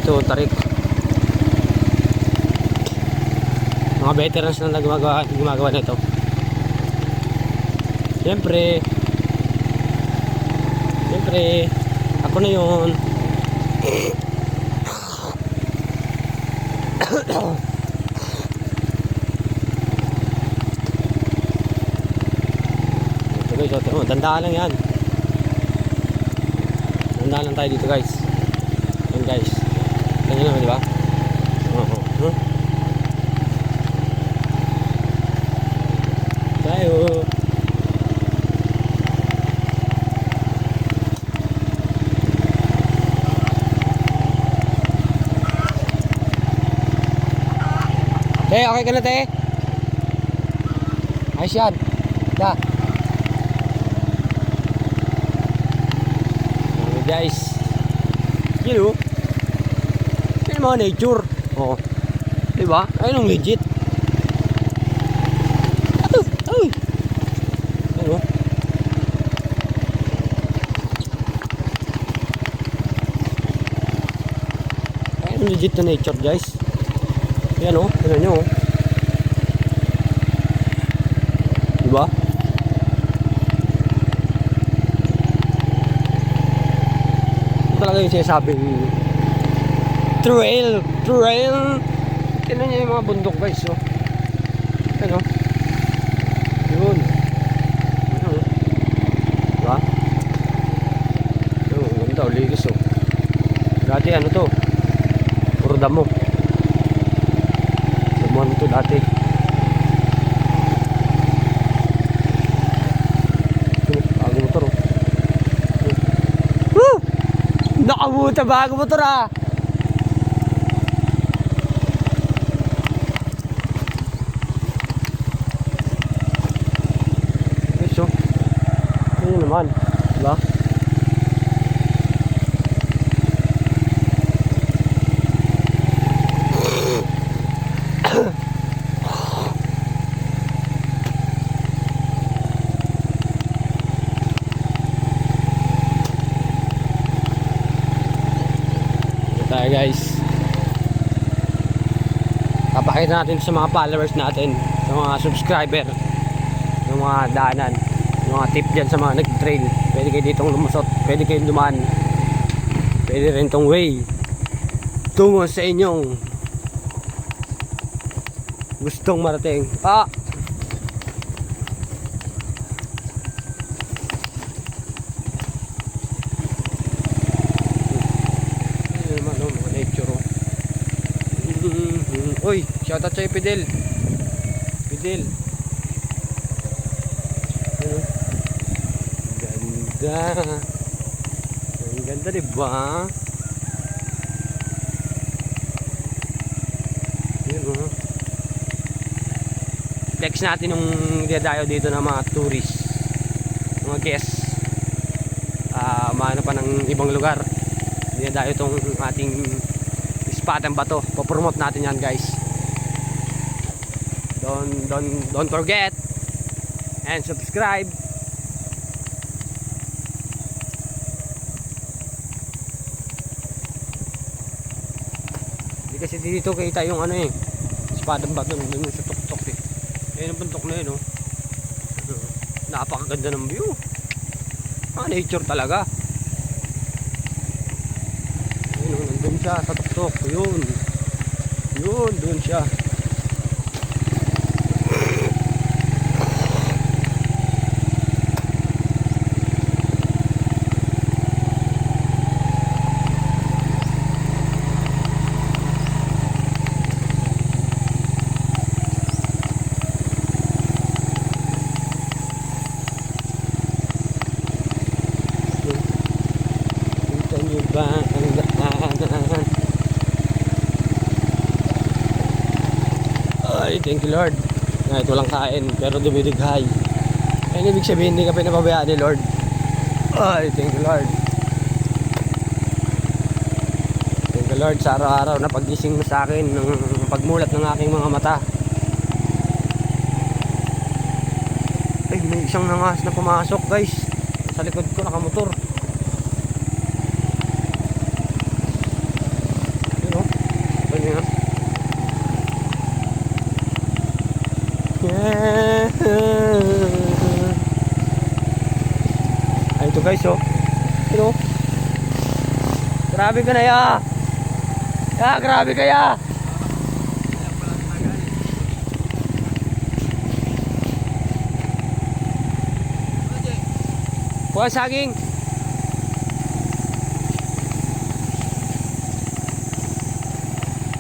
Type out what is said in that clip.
dito, tarik. Mga veterans na gumagawa nito. Siyempre ako na yun. Ito guys, dandaan lang yan. Dandaan lang tayo dito guys. Yan guys. Ganyan naman, di ba? Tayo. Okay ka na, te? Ayos yan. Da. Guys. Yun o. Yan mga nature. Oo. Diba? Ayun ang legit. Ay. Ano? Ayun ang legit na nature guys. Yan o. Yan nyo o. Diba? Ito talaga yung sinasabing trail. Tignan nyo yung mga bundok guys o. Ano? Yun. Diba? Yung ganda o, ligis o. Dati ano to? Puro damo. Damuhan ito dati. Bago motor o. Woo! Nakabuta bago motor ah. So, yun naman, diba? Ito tayo guys. Papakita natin sa mga followers natin, sa mga subscriber, yung mga daanan, yung mga tip dyan sa mga nag-trail. Pwede kayo ditong lumusot, pwede kayong dumaan, pwede rin tong way tungo sa inyong gustong marating. Ano naman o, mga nature o. Uy, shoutout sa'yo Fidel. Ganda. Ang ganda, diba? Yun o. Text natin yung dadayo dito ng mga tourists, mga guests, maano pa ng ibang lugar. Dadayo itong ating spot and bato. Popromote natin yan guys. Don't forget and subscribe. Hindi kasi dito kita yung ano eh, spot and bato dun sa tuktok eh. Ayun ang puntok na yun oh. Napakaganda ng view. Nature talaga. Ayun, nandun siya sa tuktok. Yun, dun siya. Ba ang daanan. Ay, thank you Lord. Kahit walang kain pero dumidighay. Ay, ibig sabihin hindi ka pinapabayaan ni Lord. Ay, thank you Lord. Thank you Lord sa araw-araw na paggising mo sa akin, ng pagmulat ng aking mga mata. Ay, may isang nangas na pumasok guys. Sa likod ko nakamotor. Yun, oh. Yeah. Ay, ito guys, oh. Ito. Grabe ka na, ya. Ya, grabe ka, ya. Kuha saging.